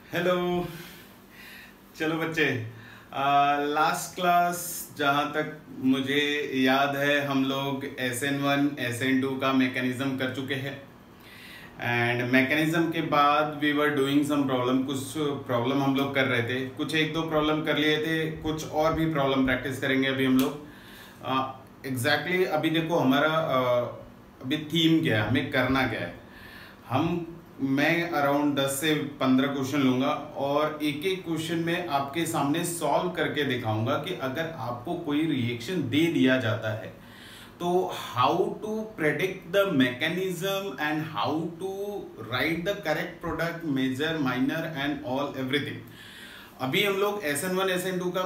Hello. चलो बच्चे, last class जहाँ तक मुझे याद है हम लोग SN1 SN2 का मैकेनिज्म कर चुके हैं। एंड मैकेनिज्म के बाद we were doing some problem. कुछ प्रॉब्लम हम लोग कर रहे थे, कुछ एक दो प्रॉब्लम कर लिए थे, कुछ और भी प्रॉब्लम प्रैक्टिस करेंगे अभी हम लोग। एग्जैक्टली अभी देखो हमारा अभी थीम क्या है, हमें करना क्या है। मैं अराउंड 10 से 15 क्वेश्चन लूंगा और एक एक क्वेश्चन में आपके सामने सॉल्व करके दिखाऊंगा कि अगर आपको कोई रिएक्शन दे दिया जाता है तो how to predict the mechanism and how to write the correct product, major, minor and all everything. अभी हम लोग SN1 SN2 का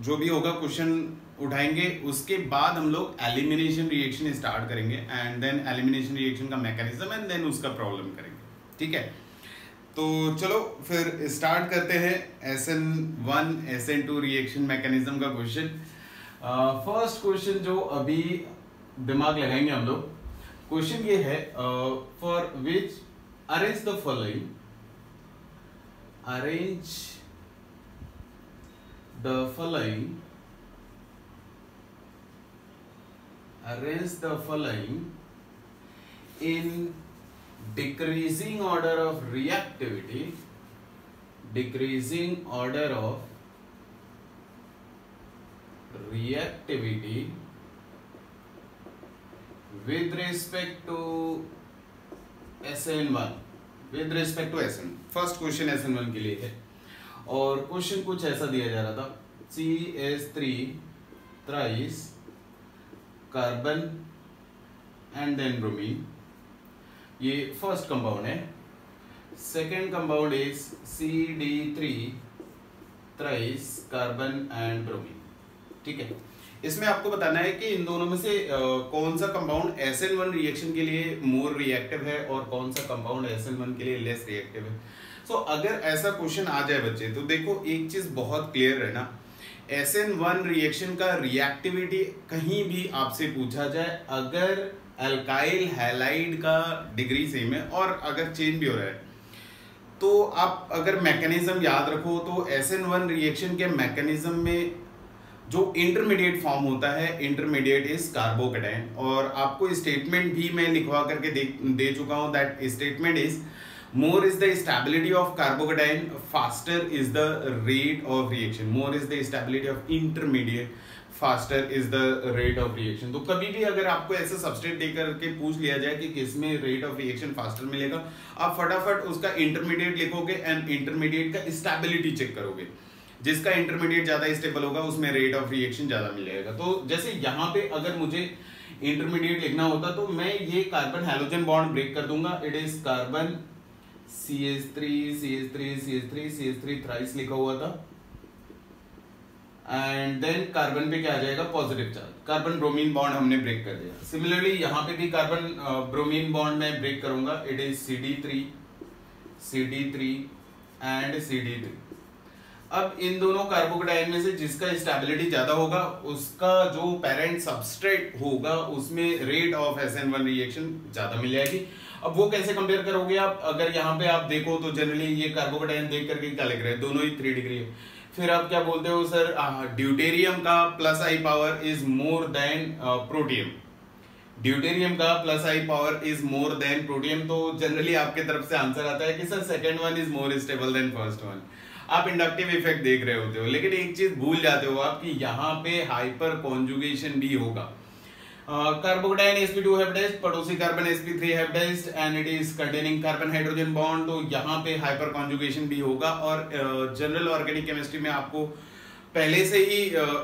जो भी होगा क्वेश्चन उठाएंगे, उसके बाद हम लोग एलिमिनेशन रिएक्शन स्टार्ट करेंगे एंड देन एलिमिनेशन रिएक्शन का मैकेनिज्म एंड देन उसका प्रॉब्लम करेंगे। ठीक है, तो चलो फिर स्टार्ट करते हैं SN1 SN2 रिएक्शन मैकेनिज्म का क्वेश्चन। फर्स्ट क्वेश्चन जो अभी दिमाग लगाएंगे हम लोग, क्वेश्चन ये है, for which arrange the following, arrange the following in decreasing order of reactivity with respect to SN1 first question SN1 के लिए है और क्वेश्चन कुछ ऐसा दिया जा रहा था, CH3 thrice carbon and then bromine. ये फर्स्ट कंपाउंड है। Second compound is CD3 thrice carbon and bromine. ठीक है, इसमें आपको बताना है कि इन दोनों में से कौन सा कंपाउंड SN1 रिएक्शन के लिए मोर रिएक्टिव है और कौन सा कंपाउंड SN1 के लिए लेस रिएक्टिव है। सो अगर ऐसा क्वेश्चन आ जाए बच्चे, तो देखो एक चीज बहुत क्लियर है ना, SN1 रिएक्शन का रिएक्टिविटी कहीं भी आपसे पूछा जाए, अगर अल्काइल हैलाइड का डिग्री सेम है और अगर चेंज भी हो रहा है, तो आप अगर मैकेनिज्म याद रखो तो SN1 रिएक्शन के मैकेनिज्म में जो इंटरमीडिएट फॉर्म होता है, इंटरमीडिएट इज कार्बोकेटाइन। और आपको स्टेटमेंट भी मैं लिखवा करके दे चुका हूं, that statement is more is the stability of carbocation, faster is the rate of reaction. More is the stability of intermediate, faster is the rate of reaction. तो कभी भी अगर आपको ऐसे सबस्ट्रेट दे करके पूछ लिया जाए कि किसमें रेट ऑफ रिएक्शन फास्टर मिलेगा, आप फटाफट उसका इंटरमीडिएट लिखोगे एंड इंटरमीडिएट का स्टेबिलिटी चेक करोगे। जिसका इंटरमीडिएट ज्यादा स्टेबल होगा उसमें रेट ऑफ रिएक्शन ज्यादा मिलेगा। तो जैसे यहाँ पे अगर मुझे इंटरमीडिएट लिखना होता तो मैं ये कार्बन हैलोजन बॉन्ड ब्रेक कर दूंगा, it is carbon CH3 thrice लिखा हुआ था एंड देन कार्बन पे क्या आ जाएगा, positive charge. Carbon bromine bond हमने ब्रेक कर दिया। सिमिलरली यहाँ पे भी कार्बन ब्रोमीन बॉन्ड मैं ब्रेक करूंगा, it is CD3 and CD3। अब इन दोनों कार्बोकेटाइन में से जिसका स्टेबिलिटी ज्यादा होगा उसका जो पेरेंट सबस्ट्रेट होगा उसमें रेट ऑफ SN1 रिएक्शन ज्यादा मिल जाएगी। अब वो कैसे कंपेयर करोगे आप, अगर यहाँ पे आप देखो तो जनरली ये कार्बोकेटाइन देख करके क्या लिख रहे हैं, दोनों ही 3 डिग्री है। फिर आप क्या बोलते हो, सर ड्यूटेरियम का +I power is more then protium, deuterium का +I power is more then protium. तो जनरली आपके तरफ से आंसर आता है कि sir second one is more stable then first one. आप इंडक्टिव इफेक्ट देख रहे होते हो, लेकिन एक चीज भूल जाते हो आप कि यहाँ पे हाइपर कॉन्जुगेशन भी होगा। कार्बोकेटाइन sp2 हाइब्रिडाइज्ड, पड़ोसी carbon sp3 hybridized and it is containing carbon hydrogen bond, तो यहाँ पे हाइपर कॉन्जुगेशन भी होगा। और जनरल ऑर्गेनिक केमिस्ट्री में आपको पहले से ही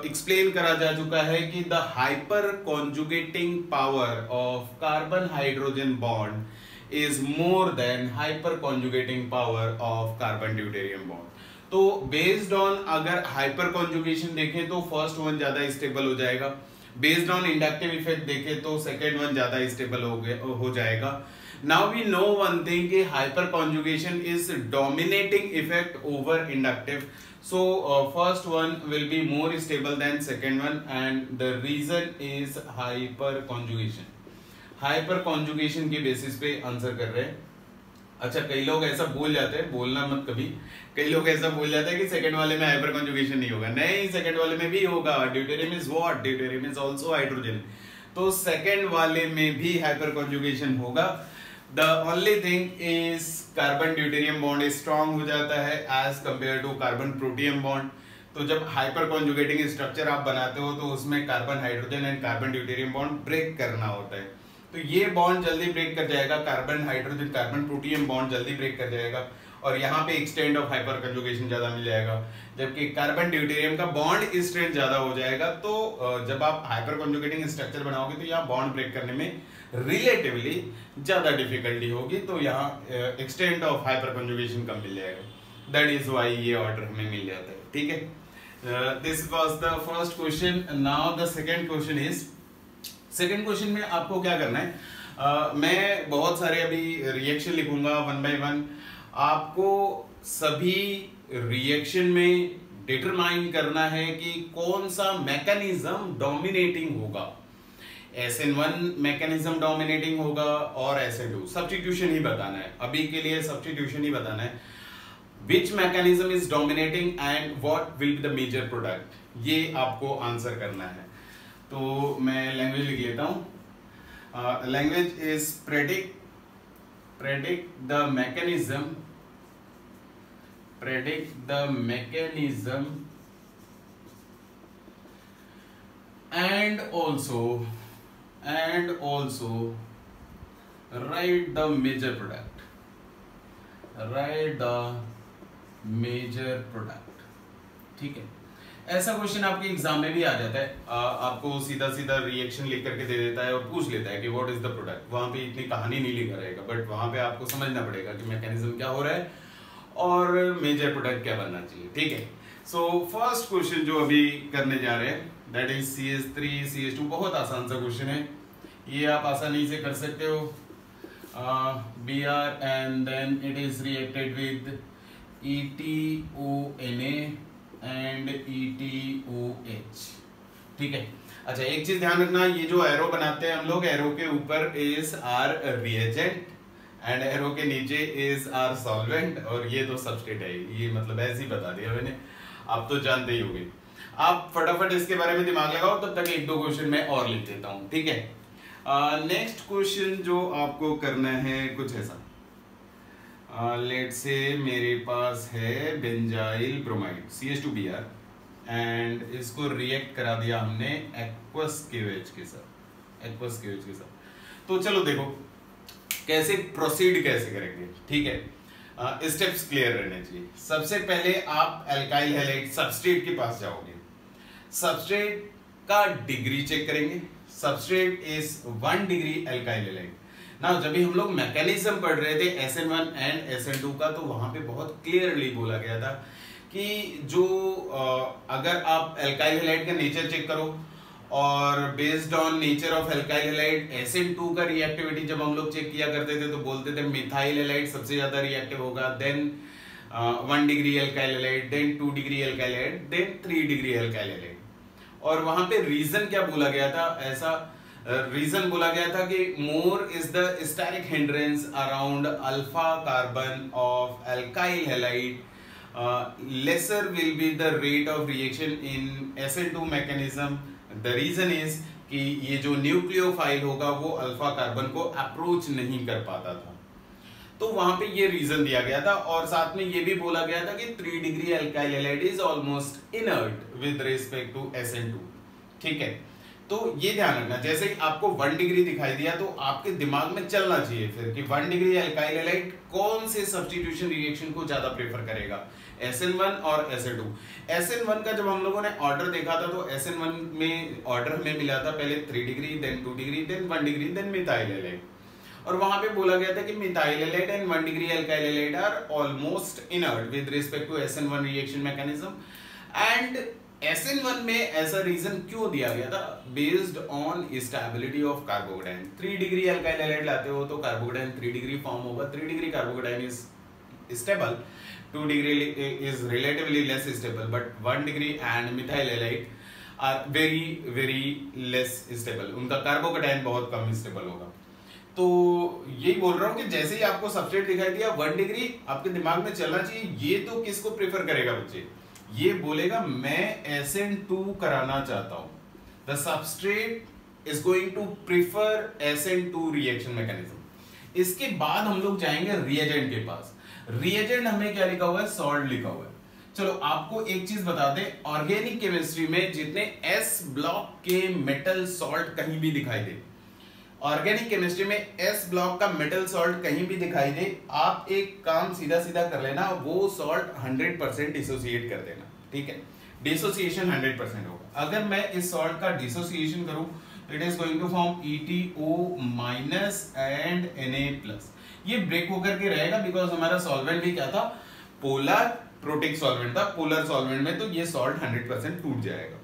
एक्सप्लेन करा जा चुका है कि the hyper conjugating power of carbon hydrogen bond is more then hyper conjugating power of carbon deuterium bond. तो बेस्ड ऑन अगर हाइपर कॉन्जुगेशन देखें तो फर्स्ट वन ज्यादा स्टेबल हो जाएगा, बेस्ड ऑन इंडक्टिव इफेक्ट देखें तो सेकेंड वन ज्यादा स्टेबल हो जाएगा। Now we know one thing कि hyperconjugation is dominating effect over inductive, so first one will be more stable than second one and the reason is hyperconjugation. Hyperconjugation के basis पे answer कर रहे हैं। अच्छा, कई लोग ऐसा बोल जाते हैं, बोलना मत कभी, कई लोग ऐसा बोल जाते हैं कि सेकंड वाले में हाइपर कॉन्जुगेशन नहीं होगा। नहीं, सेकंड वाले में भी होगा। Deuterium is what? Deuterium is also hydrogen. तो सेकंड वाले में भी हाइपर कॉन्जुगेशन होगा। The only thing is carbon deuterium bond strong हो जाता है as compare to carbon protium bond. तो जब हाइपर कॉन्जुगेटिंग स्ट्रक्चर आप बनाते हो तो उसमें carbon hydrogen and carbon deuterium bond break करना होता है। तो ये बॉन्ड जल्दी ब्रेक कर जाएगा, carbon hydrogen carbon protium bond जल्दी ब्रेक कर जाएगा और यहाँ पे एक्सटेंड ऑफ हाइपर कॉन्जुगेशन ज्यादा मिल जाएगा। जबकि कार्बन ड्यूटेरियम का बॉन्ड स्ट्रेंथ ज्यादा हो जाएगा। तो जब आप हाइपर कॉन्जुगेटिंग स्ट्रक्चर बनाओगे तो यहाँ बॉन्ड ब्रेक करने में रिलेटिवली ज्यादा डिफिकल्टी होगी। तो यहाँ एक्सटेंड ऑफ हाइपर कॉन्जुगेशन कम मिल जाएगा। दैट इज वाई ये ऑर्डर हमें मिल जाता है। ठीक है, this was the first question. Now the second question is, second question में आपको क्या करना है, मैं बहुत सारे अभी रिएक्शन लिखूंगा वन बाय वन। आपको सभी रिएक्शन में डिटरमाइन करना है कि कौन सा मैकेनिज्म डोमिनेटिंग होगा। SN1 मैकेनिज्म डोमिनेटिंग होगा और SN2 सब्स्टिट्यूशन ही बताना है, अभी के लिए सब्स्टिट्यूशन ही बताना है। Which mechanism is dominating and what will be the major product, ये आपको आंसर करना है। तो मैं लैंग्वेज लिख लेता हूं। Language is predict the mechanism and also write the major product। ठीक है, ऐसा क्वेश्चन आपके एग्जाम में भी आ जाता है। आपको सीधा सीधा रिएक्शन लिख करके दे देता है और पूछ लेता है कि व्हाट इज द प्रोडक्ट। वहां पे इतनी कहानी नहीं लिखा रहेगा, बट वहां पे आपको समझना पड़ेगा कि मैकेनिज्म क्या हो रहा है और मेजर प्रोडक्ट क्या बनना चाहिए। ठीक है, सो फर्स्ट क्वेश्चन जो अभी करने जा रहे हैं दैट इज CH3 CH2। बहुत आसान सा क्वेश्चन है, ये आप आसानी से कर सकते हो। Br and then it is reacted with ETONA and ETOH। ठीक है, अच्छा एक चीज ध्यान रखना, ये जो एरो बनाते हैं हम लोग, एरो के ऊपर is R reagent and arrow के नीचे इज आर सॉल्वेंट, और ये तो सबस्ट्रेट है। ये मतलब ऐसे ही बता दिया मैंने, आप तो जानते ही होंगे। आप फटाफट इसके बारे में दिमाग लगाओ, तब तक एक दो क्वेश्चन मैं और लिख देता हूं। ठीक है, नेक्स्ट क्वेश्चन जो आपको करना है कुछ ऐसा, लेट्स से मेरे पास है बेंजाइल ब्रोमाइड CH2Br एंड इसको रिएक्ट करा दिया हमने एक्वस KOH के साथ। तो चलो देखो कैसे प्रोसीड कैसे करेंगे। ठीक है, स्टेप्स क्लियर रहने चाहिए। सबसे पहले आप एल्काइल हैलाइड सबस्ट्रेट के पास जाओगे, सबस्ट्रेट का डिग्री चेक करेंगे। Substrate is 1 degree alkyl halide. ना जब भी हम लोग मैकेनिज्म पढ़ रहे थे SN1 एंड SN2 का, तो वहां पे बहुत क्लियरली बोला गया था कि जो अगर आप एल्काइल हैलाइड का नेचर चेक करो और based on nature of alkyl halide SN2 का रिएक्टिविटी जब हम लोग चेक किया करते थे तो बोलते थे मिथाइल हैलाइड सबसे ज्यादा रिएक्टिव होगा, then 1 degree alkyl halide, then 2 degree alkyl halide, then 3 degree alkyl halide. और वहां पे रीजन क्या बोला गया था, ऐसा रीजन बोला गया था कि more is the steric hindrance around alpha carbon of alkyl halide, lesser will be the rate of reaction in SN2 mechanism। The reason is कि ये जो न्यूक्लियोफाइल होगा वो अल्फा कार्बन को अप्रोच नहीं कर पाता था। तो वहां पे ये रीजन दिया गया था और साथ में ये भी बोला गया था कि 3 degree alkyl halide is almost inert with respect to SN2। ठीक है, तो ये ध्यान रखना, जैसे ही आपको 1 डिग्री दिखाई दिया तो आपके दिमाग में चलना चाहिए फिर कि 1 डिग्री एल्काइल हैलाइड कौन से सब्स्टिट्यूशन रिएक्शन को ज्यादा प्रेफर करेगा, SN1 और SN2। SN1 का जब हम लोगों ने ऑर्डर देखा था तो SN1 में ऑर्डर हमें मिला था पहले 3 degree, then 2 degree, then 1 degree, then methyl halide. और वहां पे बोला गया था कि methyl halide and 1 degree alkyl halide are almost inert with respect to SN1 reaction mechanism. And SN1 में ऐसा रीजन क्यों दिया गया था, based on stability of carbocation. 3 degree alkyl halide लाते हो तो कार्बोकेटाइन 3 डिग्री फॉर्म होगा, 3 degree carbocation is stable, 2 degree is relatively less stable, but 1 degree and methyl halide are very very less stable, उनका carbocation बहुत कम stable होगा। तो यही बोल रहा हूं कि जैसे ही आपको सबस्ट्रेट दिखाई दिया 1 डिग्री, आपके दिमाग में चलना चाहिए ये तो किसको प्रेफर करेगा बच्चे, ये बोलेगा मैं SN2 कराना चाहता हूं। The substrate is going to prefer SN2 reaction mechanism. इसके बाद हम लोग जाएंगे रिएजेंट के पास। रिएजेंट हमें क्या लिखा हुआ है, सॉल्ट लिखा हुआ है। चलो आपको एक चीज बता दें, ऑर्गेनिक केमिस्ट्री में जितने S ब्लॉक के मेटल सॉल्ट कहीं भी दिखाई दे, ऑर्गेनिक केमिस्ट्री में S ब्लॉक का मेटल सॉल्ट कहीं भी दिखाई दे, आप एक काम सीधा सीधा कर लेना, वो सॉल्ट 100% डिसोसिएट कर देना, ठीक है। डिसोसिएशन 100% होगा। अगर मैं इस सॉल्ट का डिसोसिएशन करूं तो it is going to form ETO- and Na+। ये ब्रेक होकर के रहेगा बिकॉज हमारा सॉल्वेंट भी क्या था, पोलर प्रोटिक सॉल्वेंट था। पोलर सॉल्वेंट में तो ये सॉल्ट 100% टूट जाएगा।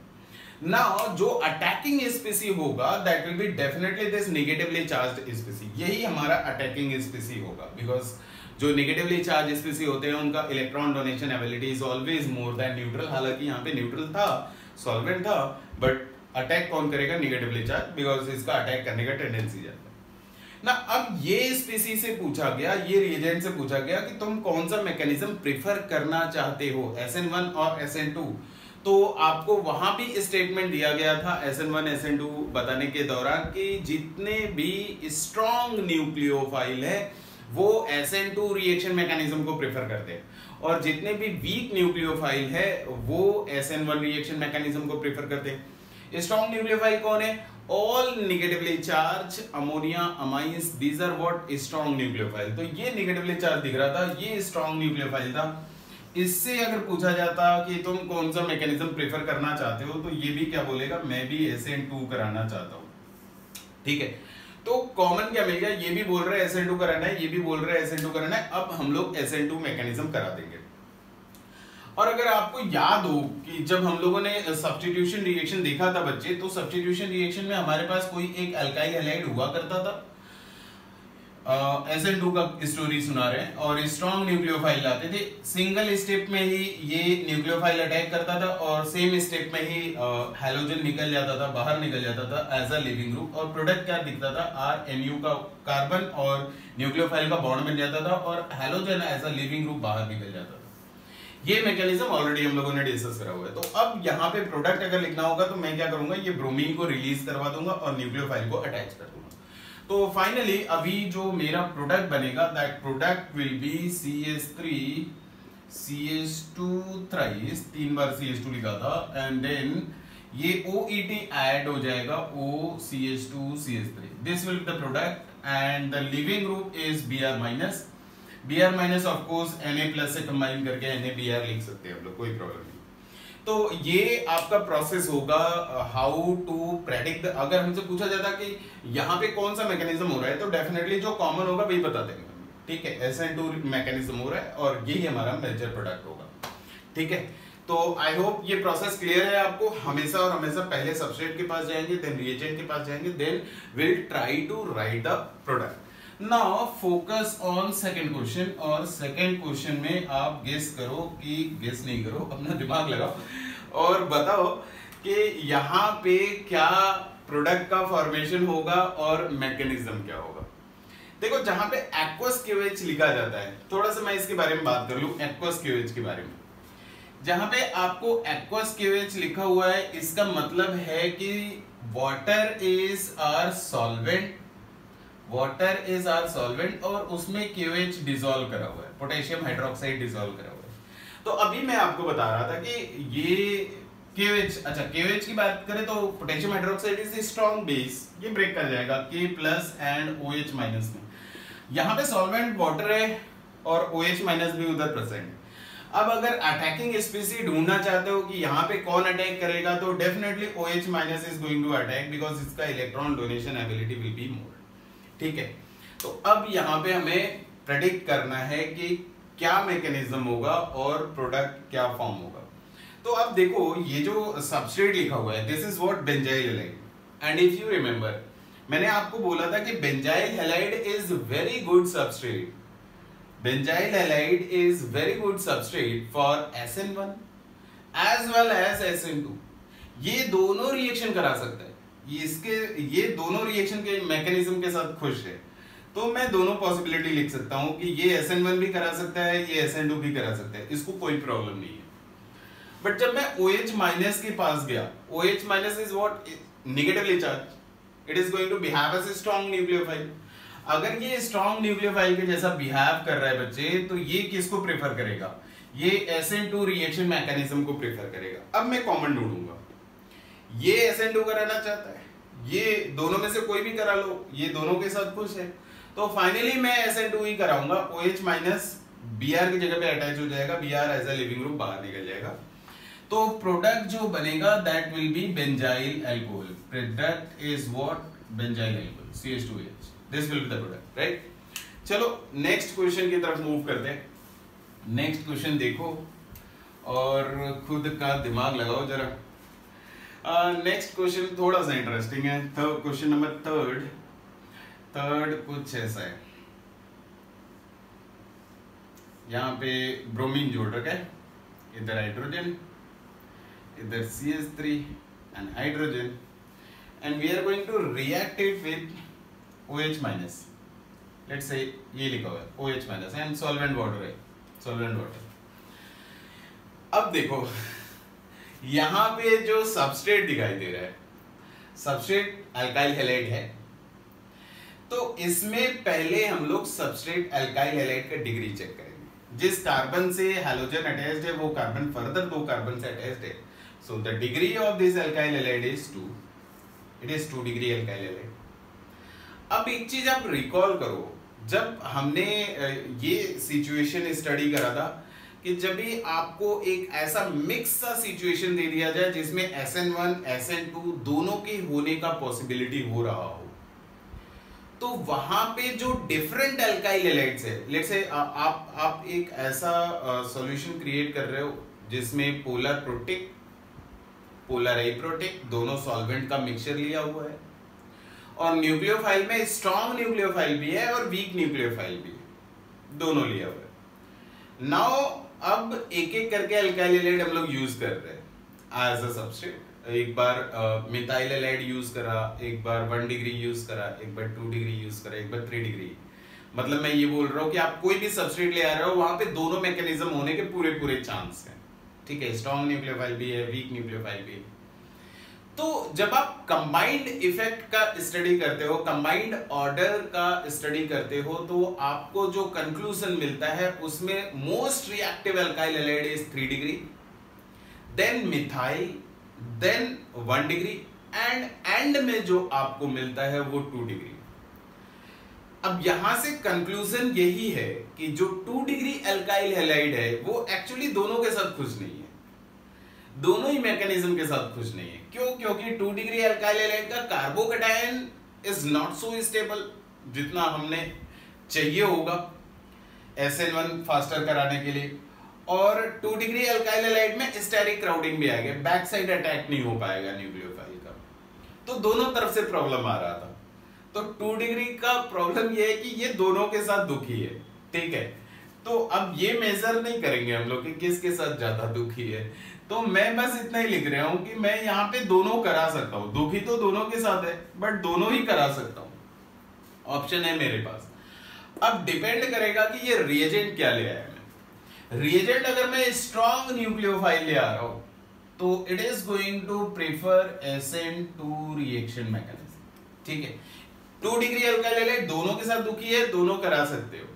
नाउ जो अटैकिंग स्पीसी होगा that will be definitely this negatively charged स्पीसी। यही हमारा अटैकिंग स्पीसी होगा बिकॉज जो नेगेटिवली चार्ज स्पीसी होते हैं उनका electron donation ability is always more than neutral. हालांकि यहाँ पे न्यूट्रल था, सॉल्वेंट था, बट अटैक कौन करेगा, नेगेटिवली चार्ज, बिकॉज इसका अटैक करने का टेंडेंसी ज्यादा है ना। अब ये स्पीसी से पूछा गया, ये रिएजेंट से पूछा गया कि तुम कौन सा मैकेनिज्म प्रेफर करना चाहते हो, SN1 और SN2। तो आपको वहां भी स्टेटमेंट दिया गया था SN1 SN2 बताने के दौरान कि जितने भी स्ट्रॉन्ग न्यूक्लियोफाइल है वो SN2 रिएक्शन मैकेनिज्म को प्रेफर करते हैं, और जितने भी वीक न्यूक्लियोफाइल है वो SN1 रिएक्शन मैकेनिज्म को प्रेफर करते हैं। स्ट्रॉन्ग न्यूक्लियोफाइल कौन है, all negatively charge ammonia amines, these are what strong nucleophile. तो ये नेगेटिवली चार्ज दिख रहा था, ये स्ट्रॉन्ग न्यूक्लियोफाइल था। इससे अगर पूछा जाता कि तुम कौन सा मैकेनिज्म प्रेफर करना चाहते हो तो ये भी क्या बोलेगा, मैं भी SN2 कराना चाहता हूं, ठीक है। तो कॉमन क्या मिल गया, ये भी बोल रहे हैं SN2 कराना है, ये भी बोल रहे हैं SN2 कराना है। अब हम लोग SN2 मैकेनिज्म करा देंगे। और अगर आपको याद हो कि जब हम लोगों ने सब्स्टिट्यूशन रिएक्शन देखा था बच्चे, तो सब्स्टिट्यूशन रिएक्शन में हमारे पास कोई एक अल्काइल हैलाइड हुआ करता था, SN2 का स्टोरी सुना रहे हैं, और स्ट्रॉन्ग न्यूक्लियोफाइल लाते थे। सिंगल स्टेप में ही ये न्यूक्लियोफाइल अटैक करता था और सेम स्टेप में ही हैलोजन निकल जाता था, बाहर निकल जाता था एज अ लिविंग ग्रुप, और प्रोडक्ट क्या दिखता था, RNU का कार्बन और न्यूक्लियोफाइल का बॉन्ड बन जाता था और halogen as a leaving group बाहर निकल जाता था। ये मैकेनिज्म ऑलरेडी हम लोगों ने डिस्कस करा हुआ है। तो अब यहाँ पे प्रोडक्ट अगर लिखना होगा तो मैं क्या करूंगा, ये ब्रोमीन को रिलीज करवा दूंगा और न्यूक्लियोफाइल को अटैच कर दूंगा। तो फाइनली अभी जो मेरा प्रोडक्ट बनेगा that product will be CH3 CH2 thrice, 3 bar CH2 लिखा था, एंड देन ये OET ऐड हो जाएगा OCH2 CH3। This will be the product and the leaving group is Br- of course Na+ से कंबाइन करके NaBr लिख सकते हैं हम लोग, कोई प्रॉब्लम नहीं। तो ये आपका प्रोसेस होगा हाउ टू प्रेडिक्ट। अगर हमसे पूछा जाता कि यहाँ पे कौन सा मैकेनिज्म हो रहा है तो डेफिनेटली जो कॉमन होगा वही बता देंगे, ठीक है। SN2 मैकेनिज्म हो रहा है और यही हमारा मेजर प्रोडक्ट होगा, ठीक है। तो आई होप ये प्रोसेस क्लियर है आपको। हमेशा और हमेशा पहले सबस्ट्रेट के पास जाएंगे, देन रिएजेंट के पास जाएंगे, then will try to write the product. Now focus on second question, और सेकंड क्वेश्चन में आप गेस करो, कि गेस नहीं करो, अपना दिमाग लगाओ और बताओ कि यहाँ पे क्या प्रोडक्ट का फॉर्मेशन होगा और मैकेनिज्म क्या होगा। देखो जहां पे एक्वस क्यूएच लिखा जाता है, थोड़ा सा मैं इसके बारे में बात कर लूं, एक्वस क्यूएच के बारे में। जहां पे आपको एक्वस क्यूएच लिखा हुआ है इसका मतलब है कि water is our solvent, water is our solvent, और उसमें KOH डिसॉल्व करा हुआ है, पोटेशियम हाइड्रोक्साइड डिसॉल्व करा हुआ है। तो अभी मैं आपको बता रहा था कि ये KOH, अच्छा KOH की बात करें तो potassium hydroxide is strong base, ये ब्रेक कर जाएगा K+ एंड OH- में। यहाँ पे सॉल्वेंट वाटर है और OH- भी उधर प्रेजेंट। अब अगर अटैकिंग स्पीसी ढूंढना चाहते हो कि यहाँ पे कौन अटैक करेगा, तो definitely OH- is going to attack because इसका electron donation ability will be more, ठीक है। तो अब यहाँ पे हमें प्रेडिक्ट करना है कि क्या मैकेनिज्म होगा और प्रोडक्ट क्या फॉर्म होगा। तो अब देखो ये जो सबस्ट्रेट लिखा हुआ है this is what benzyl halide, and if you remember मैंने आपको बोला था कि benzyl halide is very good substrate, benzyl halide is very good substrate for SN1 as well as SN2। ये दोनों रिएक्शन करा सकता है, ये दोनों रिएक्शन के मैकेनिज्म के साथ खुश है। तो मैं दोनों पॉसिबिलिटी लिख सकता हूं कि ये SN1 भी करा सकता है, ये SN2 भी करा सकता है, इसको कोई प्रॉब्लम नहीं है। बट जब मैं OH माइनस के पास गया, OH minus is what, negatively charge, it is going to behave as a strong nucleophile. अगर ये स्ट्रॉन्ग न्यूक्लियोफाइल के जैसा बिहेव कर रहा है बच्चे, तो ये किसको प्रेफर करेगा, ये SN2 रिएक्शन मैकेनिज्म को प्रेफर करेगा। अब मैं कॉमन ढूंढूंगा, ये SN2 कराना चाहता है, ये दोनों में से कोई भी करा लो, ये दोनों के साथ खुश है, तो फाइनली मैं SN2 ही कराऊंगा। OH माइनस Br की जगह पे अटैच हो जाएगा, Br as a leaving group बाहर निकल जाएगा, तो प्रोडक्ट जो बनेगा that will be benzyl alcohol. Product is what, benzyl alcohol, CH2H, this will be the product, right. चलो नेक्स्ट क्वेश्चन की तरफ मूव करते हैं। नेक्स्ट क्वेश्चन देखो और खुद का दिमाग लगाओ जरा। नेक्स्ट क्वेश्चन थोड़ा सा इंटरेस्टिंग है। क्वेश्चन नंबर थर्ड कुछ ऐसा है, यहाँ पे ब्रोमीन जोड़ रखा है, इधर हाइड्रोजन, इधर CH3 and hydrogen, and we are going to react it with OH minus. Let's say ये लिखा हुआ है OH minus and solvent water है, solvent water। अब देखो यहाँ पे जो सबस्ट्रेट दिखाई दे रहा है, सबस्ट्रेट अल्काइल हैलाइड है, तो इसमें पहले हम लोग सबस्ट्रेट अल्काइल हैलाइड का डिग्री चेक करेंगे। जिस कार्बन से हैलोजन अटैच्ड है वो कार्बन फर्दर 2 कार्बन से अटैच्ड है, so the degree of this alkyl halide is 2, it is 2 degree alkyl halide। अब एक चीज आप रिकॉल करो, जब हमने ये सिचुएशन स्टडी करा था कि जब भी आपको एक ऐसा मिक्स सा सिचुएशन दे दिया जाए जिसमें SN1 SN2 दोनों के होने का पॉसिबिलिटी हो रहा हो, तो वहां पे जो डिफरेंट अल्काइल हैलाइड्स है, लेट्स से आप एक ऐसा सॉल्यूशन क्रिएट कर रहे हो जिसमें पोलर प्रोटिक, पोलर एप्रोटिक दोनों सॉल्वेंट का मिक्सचर लिया हुआ है, और न्यूक्लियोफाइल में स्ट्रॉन्ग न्यूक्लियोफाइल भी है और वीक न्यूक्लियोफाइल भी है, दोनों लिया हुआ है। नाउ अब एक एक करके अल्काइल हैलाइड हम लोग यूज कर रहे हैं एज अ सबस्ट्रेट। एक बार मिथाइल हैलाइड यूज करा, एक बार 1 डिग्री यूज करा, एक बार 2 डिग्री यूज करा, एक बार 3 डिग्री। मतलब मैं ये बोल रहा हूँ कि आप कोई भी सबस्ट्रेट ले आ रहे हो, वहां पे दोनों मैकेनिज्म होने के पूरे चांस हैं, ठीक है। स्ट्रॉन्ग न्यूक्लियोफाइल भी है, वीक न्यूक्लियोफाइल भी है। तो जब आप कंबाइंड इफेक्ट का स्टडी करते हो, कंबाइंड ऑर्डर का स्टडी करते हो, तो आपको जो कंक्लूजन मिलता है उसमें most reactive alkyl halide is 3 degree, then methyl, then 1 degree, and में जो आपको मिलता है वो 2 डिग्री। अब यहां से कंक्लूजन यही है कि जो 2 डिग्री अल्काइल हैलाइड है वो एक्चुअली दोनों के साथ खुश नहीं है, दोनों ही मैकेनिज्म के साथ खुश नहीं है। क्यों? क्योंकि 2 डिग्री अल्काइल हैलाइड का carbocation is not so stable जितना हमने चाहिए होगा SN1 फास्टर कराने के लिए, और 2 डिग्री अल्काइल हैलाइड में स्टेरिक क्राउडिंग भी आएगा, बैक साइड अटैक नहीं हो पाएगा न्यूक्लियोफाइल का। तो दोनों तरफ से प्रॉब्लम आ रहा था। तो 2 डिग्री का प्रॉब्लम ये है कि ये दोनों के साथ दुखी है, ठीक है। तो अब ये मेजर नहीं करेंगे हम लोग कि किसके साथ ज्यादा दुखी है, तो मैं बस इतना ही लिख रहा हूं कि मैं यहाँ पे दोनों करा सकता हूँ, दुखी तो दोनों के साथ है बट दोनों ही करा सकता हूँ, ऑप्शन है मेरे पास। अब डिपेंड करेगा कि ये रिएजेंट क्या ले आया मैं। रिएजेंट अगर मैं स्ट्रॉन्ग न्यूक्लियोफाइल ले आ रहा हूं तो it is going to prefer SN2 reaction mechanism, ठीक है। 2 डिग्री अल्काइल हैलाइड दोनों के साथ दुखी है, दोनों करा सकते हो,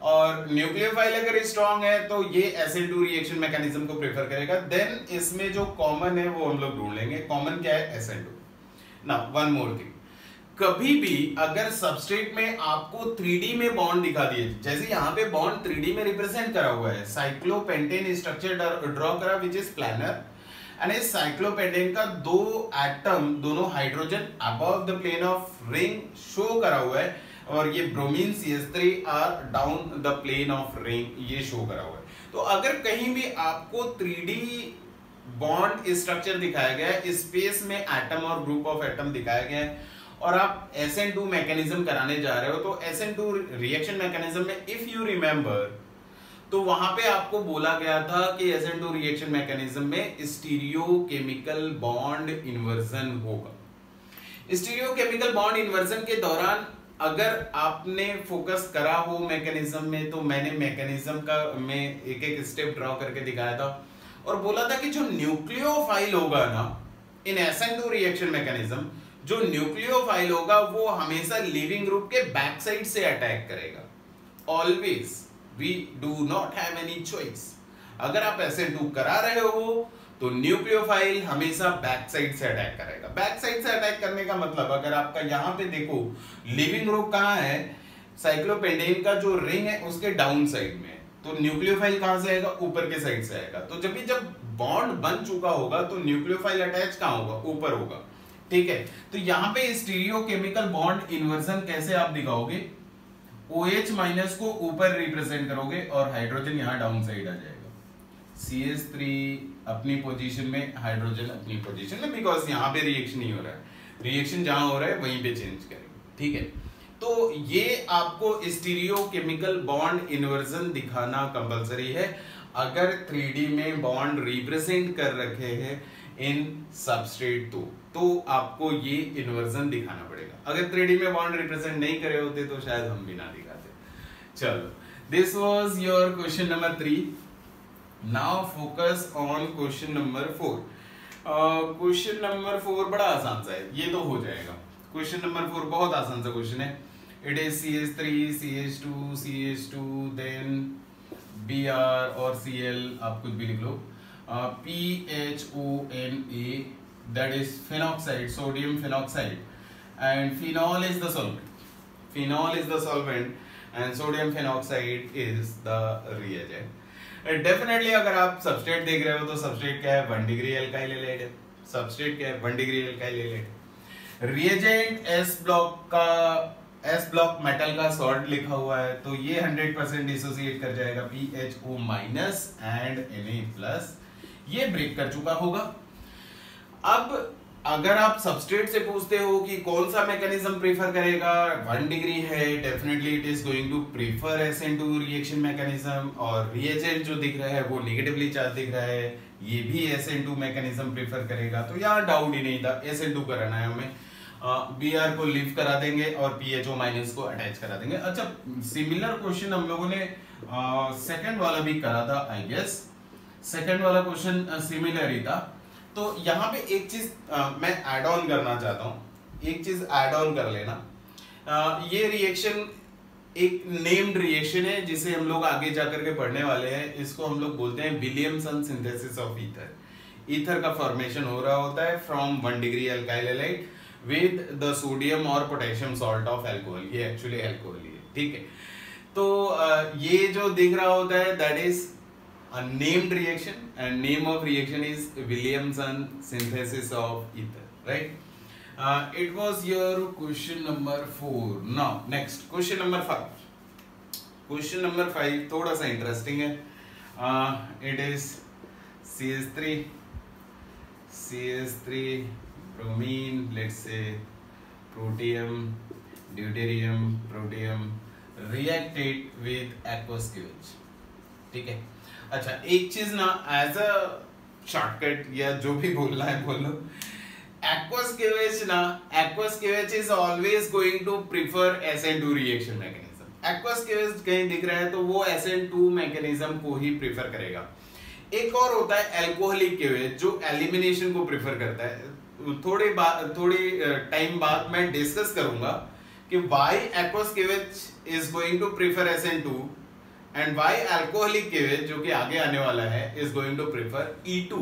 और न्यूक्लियोफाइल अगर स्ट्रॉन्ग है तो ये SN2 रिएक्शन मैकेनिज्म को प्रेफर करेगा। देन इसमें जो कॉमन है वो हम लोग ढूंढ लेंगे, कॉमन क्या है SN2। Now one more thing, कभी भी अगर सबस्ट्रेट में आपको 3D में बॉन्ड दिखा दिए, जैसे यहाँ पे बॉन्ड 3D में रिप्रेजेंट करा हुआ है, साइक्लोपेंटेन स्ट्रक्चर ड्रॉ करा विच इज प्लानर, एंड इस साइक्लोपेंटेन का 2 एटम दोनों hydrogen above the plane of ring show करा हुआ है, और ये bromine CH3 are down the plane of ring, ये शो करा हुआ है। तो अगर कहीं भी आपको 3D बॉन्ड स्ट्रक्चर दिखाया गया है, स्पेस में एटम और ग्रुप ऑफ एटम दिखाया गया है, और आप SN2 मैकेनिज्म कराने जा रहे हो, तो SN2 रिएक्शन मैकेनिज्म में इफ यू रिमेंबर, तो वहां पे आपको बोला गया था कि SN2 रिएक्शन मैकेनिज्म में स्टीरियोकेमिकल बॉन्ड इन्वर्जन होगा। स्टीरियोकेमिकल बॉन्ड इन्वर्जन के दौरान अगर आपने फोकस करा वो मैकेनिज्म में, तो मैंने मैकेनिज्म का में एक एक स्टेप ड्रॉ करके दिखाया था और बोला था कि जो न्यूक्लियोफाइल होगा ना इन SN2 रिएक्शन मैकेनिज्म, जो न्यूक्लियोफाइल होगा वो हमेशा लिविंग ग्रुप के बैक साइड से अटैक करेगा। Always we do not have any choice. अगर आप SN2 करा रहे हो तो न्यूक्लियोफाइल हमेशा बैक साइड से अटैक करेगा। बैक साइड से अटैक करने का मतलब, अगर आपका यहाँ पे देखो लिविंग ग्रुप कहाँ है, साइक्लोपेंटेन का जो रिंग है उसके डाउन साइड में, तो न्यूक्लियोफाइल कहाँ से आएगा, ऊपर के साइड से आएगा। तो जब बॉन्ड बन चुका होगा तो न्यूक्लियोफाइल अटैच कहाँ होगा, ऊपर होगा, ठीक है। तो यहाँ पे स्टीरियोकेमिकल बॉन्ड इन्वर्जन कैसे आप दिखाओगे, OH माइनस को ऊपर रिप्रेजेंट करोगे और हाइड्रोजन यहाँ डाउन साइड आ जाएगा, CH3 अपनी पोजीशन में, हाइड्रोजन अपनी पोजीशन में, बिकॉज यहाँ पे रिएक्शन नहीं हो रहा है, रिएक्शन जहां हो रहा है वहीं पे चेंज करेंगे, ठीक है। तो ये आपको स्टीरियोकेमिकल बॉन्ड इन्वर्जन दिखाना कंपलसरी है अगर 3D में बॉन्ड रिप्रेजेंट कर रखे हैं इन सबस्ट्रेट, तो आपको ये इन्वर्जन दिखाना पड़ेगा। अगर 3D में बॉन्ड रिप्रेजेंट नहीं करे होते तो शायद हम भी ना दिखाते। चलो, this was your question number 3। Now focus on question number 4। Question number 4 बड़ा आसान सा है, ये तो हो जाएगा। क्वेश्चन नंबर 4 बहुत आसान सा क्वेश्चन है। It is CH3 CH2 then Br और Cl, आप कुछ भी लिख लो, PHONA that is phenoxide, sodium phenoxide, and phenol is the solvent, phenol is the solvent and sodium phenoxide is the reagent। Definitely अगर आप सबस्ट्रेट देख रहे हो तो सबस्ट्रेट क्या है, 1 डिग्री एल्काइल हैलाइड है। सबस्ट्रेट क्या है, 1 degree alkyl halide. Reagent S block metal का सॉल्ट लिखा हुआ है, तो ये 100% डिसोसिएट कर जाएगा PHO माइनस एंड Na+, ये ब्रेक कर चुका होगा। अब अगर आप सबस्ट्रेट से पूछते हो कि कौन सा मैकेनिज्म प्रेफर करेगा, 1 डिग्री है, definitely it is going to prefer SN2 reaction mechanism, और रिएजेंट जो दिख रहा है वो नेगेटिवली चार्ज दिख रहा है, ये भी SN2 मैकेनिज्म प्रेफर करेगा। तो यार डाउट ही नहीं था, SN2 कराना है हमें। Br को लीव करा देंगे और PHO माइनस को अटैच करा देंगे। अच्छा, सिमिलर क्वेश्चन हम लोगों ने सेकंड वाला भी करा था, आई गेस सेकंड वाला क्वेश्चन सिमिलर ही था। तो यहाँ पे एक चीज मैं ऐड ऑन करना चाहता हूँ, एक चीज ऐड ऑन कर लेना। ये रिएक्शन एक नेम्ड रिएक्शन है जिसे हम लोग आगे जाकर के पढ़ने वाले हैं। इसको हम लोग बोलते हैं Williamson synthesis of ether. Ether का फॉर्मेशन हो रहा होता है from 1 degree alkyl halide with the sodium और पोटेशियम सॉल्ट ऑफ अल्कोहल। ये एक्चुअली अल्कोहल ही है, ठीक है। तो ये जो दिख रहा होता है that is a named reaction and name of reaction is Williamson synthesis of ether, right? It was your question number 4. Now next question number 5। question number 5 थोड़ा सा interesting है। It is CH3 bromine, let's say protium, deuterium, protium, react it with aqueous cleavage, ठीक है। अच्छा, एक चीज ना as a shortcut या जो भी बोलना है बोलो, aqueous cleavage is always going to prefer SN2 reaction mechanism. aqueous cleavage कहीं दिख रहा है तो वो SN2 मैकेनिज्म को ही प्रीफर करेगा। एक और होता है अल्कोहलिक क्लीवेज जो एलिमिनेशन को प्रीफर करता है। थोड़ी टाइम बाद मैं डिस्कस करूंगा कि why aqueous cleavage is going to prefer SN2 and why alcoholic cleavage जो कि आगे आने वाला है is going to prefer E2।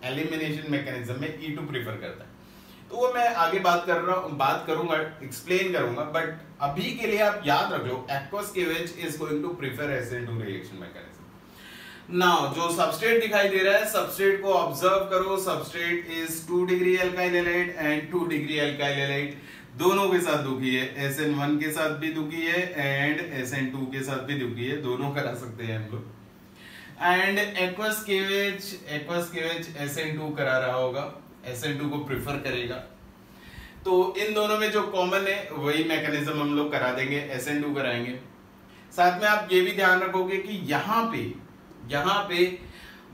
Elimination mechanism में E2 प्रीफर करता है, तो वो मैं आगे बात करूंगा, एक्सप्लेन करूंगा। बट अभी के लिए आप याद रख लो aqueous cleavage is going to prefer SN2 reaction mechanism. Now जो सबस्ट्रेट दिखाई दे रहा है, सबस्ट्रेट को ऑब्जर्व करो। Substrate is 2 degree alkyl halide and 2 degree alkyl halide, दोनों के साथ दुखी है। SN1 के साथ भी दुखी है एंड SN2 के साथ भी दुखी है, दोनों करा सकते हैं हम लोग। एंड aqueous cleavage SN2 करा रहा होगा, SN2 को प्रेफर करेगा। तो इन दोनों में जो कॉमन है वही मैकेनिज्म हम लोग करा देंगे, SN2 कराएंगे। साथ में आप ये भी ध्यान रखोगे कि यहाँ पे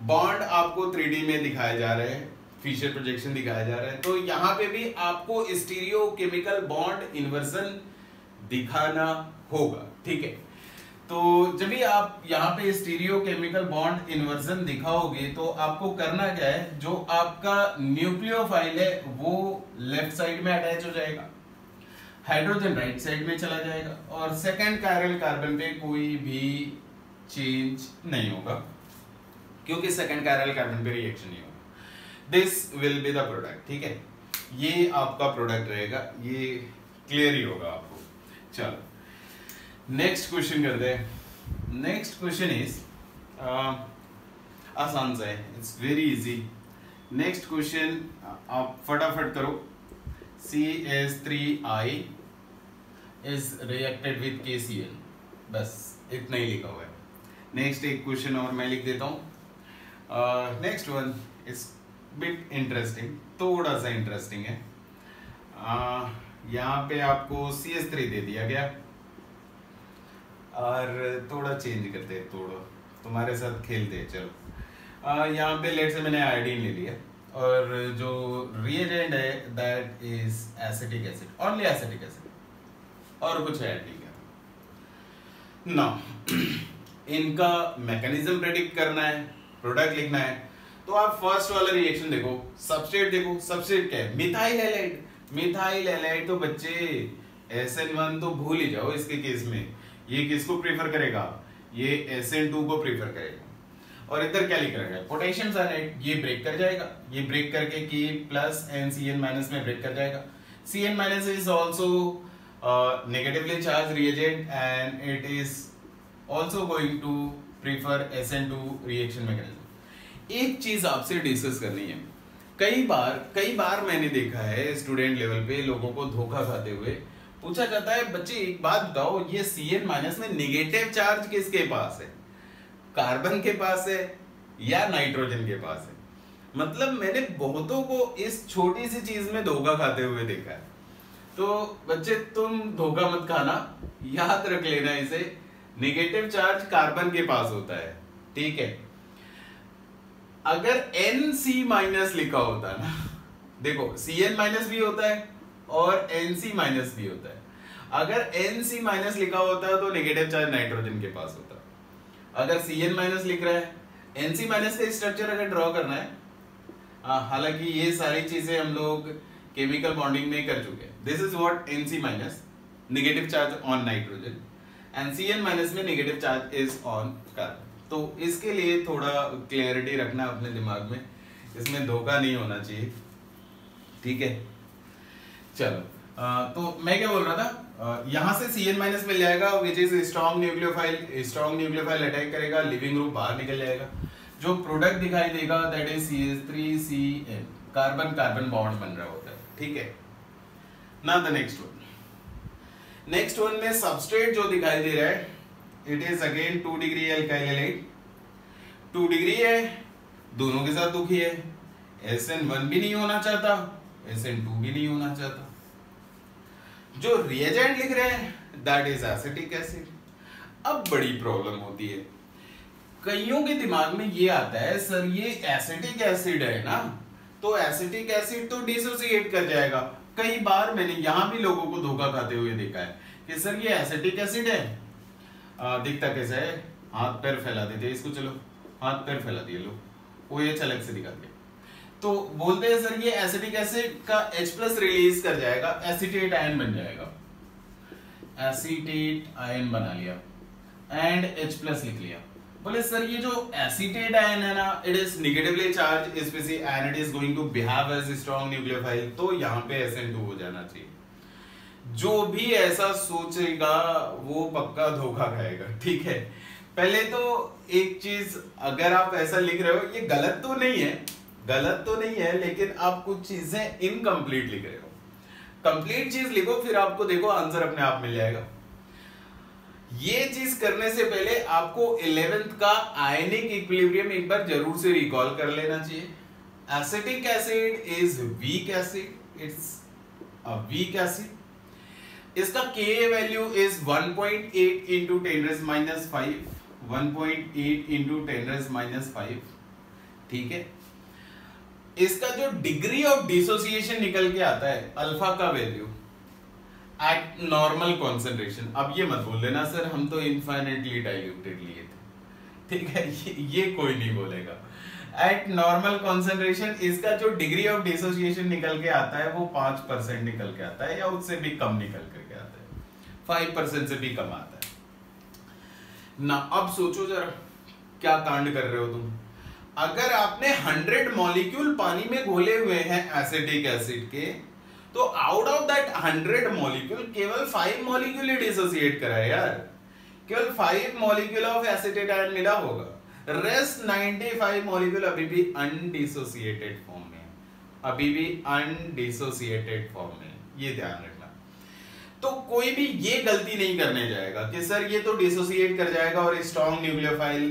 बॉन्ड आपको 3D में दिखाए जा रहे हैं, फिशर प्रोजेक्शन दिखाया जा रहा है, तो यहाँ पे भी आपको स्टीरियोकेमिकल बॉन्ड इन्वर्जन दिखाना होगा, ठीक है। तो जब भी आप यहाँ पे स्टीरियो केमिकल बॉन्ड इन्वर्जन दिखाओगे तो आपको करना क्या है, जो आपका न्यूक्लियोफाइल है वो लेफ्ट साइड में अटैच हो जाएगा, हाइड्रोजन राइट साइड में चला जाएगा, और सेकंड कायरल कार्बन पे कोई भी चेंज नहीं होगा, क्योंकि सेकंड कायरल कार्बन पे रिएक्शन नहीं होगा। This will be the product, ठीक है। ये आपका प्रोडक्ट रहेगा, ये क्लियर ही होगा आपको। चलो नेक्स्ट क्वेश्चन करते हैं। नेक्स्ट क्वेश्चन इज आसान सा है, it's very easy. Next question आप फटाफट करो। CH3I is reacted with KCl, बस इतना ही लिखा हुआ है। नेक्स्ट एक क्वेश्चन और मैं लिख देता हूँ। Next one is bit interesting, थोड़ा सा इंटरेस्टिंग है। यहाँ पे आपको CH3 दे दिया गया और थोड़ा चेंज करते हैं, थोड़ा तुम्हारे साथ खेलते हैं। चलो यहाँ पे लेट से मैंने आयोडीन ले लिया और जो रिएजेंट है that is acetic acid, only acetic acid, और कुछ ऐड नहीं किया ना। इनका मैकेनिज्म प्रेडिक्ट करना है, प्रोडक्ट लिखना है, तो आप फर्स्ट वाला रिएक्शन देखो, सबस्ट्रेट देखो। सबस्ट्रेट क्या है? Methyl halide. मिथाइल हैलाइड तो बच्चे SN1 तो भूल ही जाओ इसके केस में। ये किसको प्रेफर करेगा? ये SN2 को प्रेफर करेगा। और इधर क्या लिख रखा है? Potassium cyanide. ये ब्रेक कर जाएगा, ये ब्रेक करके K+ CN- में ब्रेक कर जाएगा। CN- is also negatively charged reagent and it is also going to prefer SN2 reaction mechanism। एक चीज आपसे डिस्कस करनी है। कई बार मैंने देखा है स्टूडेंट लेवल पे लोगों को धोखा खाते हुए पूछा जाता है, बच्चे एक बात बताओ, ये CN- में नेगेटिव चार्ज किसके पास है? कार्बन के पास है या नाइट्रोजन के पास है? मतलब मैंने बहुतों को इस छोटी सी चीज में धोखा खाते हुए देखा है। तो बच्चे तुम धोखा मत खाना, याद रख लेना इसे, नेगेटिव चार्ज कार्बन के पास होता है, ठीक है। अगर NC- लिखा होता है ना, देखो CN- भी होता है और NC- भी होता है। अगर NC- लिखा होता है तो नेगेटिव चार्ज नाइट्रोजन के पास होता है। अगर CN- लिख रहा है, NC- का स्ट्रक्चर अगर ड्रॉ करना है, हालांकि ये सारी चीजें हम लोग केमिकल बॉन्डिंग में कर चुके हैं। This is what NC-, negative charge on nitrogen, and CN- में negative charge is on carbon. तो इसके लिए थोड़ा क्लियरिटी रखना अपने दिमाग में, इसमें धोखा नहीं होना चाहिए, ठीक है। चलो तो मैं क्या बोल रहा था, यहां से CN- मिल जाएगा, which is strong nucleophile. Strong nucleophile attack करेगा, लिविंग ग्रुप बाहर निकल जाएगा। जो प्रोडक्ट दिखाई देगा that is CH3CN, carbon carbon bond बन रहा होता है, ठीक है ना। द नेक्स्ट वन में सबस्ट्रेट जो दिखाई दे रहा है, it is again 2 degree alkyl halide. 2 degree है, दोनों के साथ दुखी है। SN1 भी नहीं होना चाहता, SN2 भी नहीं होना चाहता। जो रिएजेंट लिख रहे हैं दैट इज एसिटिक एसिड। अब बड़ी प्रॉब्लम होती है, कईयों के दिमाग में ये आता है, सर ये एसिटिक एसिड है ना, तो एसिटिक एसिड तो डिसोसिएट कर जाएगा। कई बार मैंने यहां भी लोगों को धोखा खाते हुए देखा है कि सर ये एसिटिक एसिड है। दिखता कैसा है? हाथ पैर फैला देते इसको, चलो हाथ पैर फैला दिए लो, OH अलग से दिखा दिया, तो बोलते हैं सर ये एसिटिक एसिड का H+ रिलीज कर जाएगा, एसीटेट आयन बन जाएगा। एसीटेट आयन बना लिया एंड H+ लिख लिया। बोले सर ये जो एसीटेट आयन है ना, it is negatively charge species and it is going to behave as strong nucleophile, तो यहाँ पे SN2 हो जाना चाहिए। जो भी ऐसा सोचेगा वो पक्का धोखा खाएगा, ठीक है। पहले तो एक चीज, अगर आप ऐसा लिख रहे हो, ये गलत तो नहीं है, लेकिन आप कुछ चीजें इनकम्प्लीट लिख रहे हो। कंप्लीट चीज लिखो, फिर आपको देखो आंसर अपने आप मिल जाएगा। ये चीज करने से पहले आपको 11th का आयनिक इक्विलिब्रियम एक बार जरूर से रिकॉल कर लेना चाहिए। Acetic acid is weak acid, it's a weak acid. इसका Ka value is 1.8 into 10⁻⁵, 1.8 into 10⁻⁵, ठीक है। इसका जो डिग्री ऑफ डिसोसिएशन निकल के आता है, अल्फा का वैल्यू एट नॉर्मल कॉन्सेंट्रेशन, अब ये मत बोल देना सर हम तो इनफाइनेटली डाइल्यूटेड लिए थे, ठीक है, ये कोई नहीं बोलेगा। एट नॉर्मल कॉन्सेंट्रेशन इसका जो डिग्री ऑफ डिसोसिएशन निकल के आता है वो 5% निकल के आता है, या उससे भी कम निकल करके आता है, 5% से भी कम आता है ना। अब सोचो जरा क्या कांड कर रहे हो तुम। अगर आपने 100 मॉलिक्यूल पानी में घोले हुए हैं एसिटिक एसिड के, तो आउट ऑफ दैट 100 मॉलिक्यूल केवल 5 मॉलिक्यूल ही डिसोसिएट करा है यार, केवल 5 मॉलिक्यूल ऑफ एसिटेट आयन मिला होगा, रेस्ट 95 मॉलिक्यूल अभी भी अनडिसोसिएटेड फॉर्म में, अभी भी अनडिसोसिएटेड फॉर्म में, ये ध्यान रखना। तो कोई भी ये गलती नहीं करने जाएगा कि सर ये तो डिसोसिएट कर जाएगा और स्ट्रॉन्ग न्यूक्लियोफाइल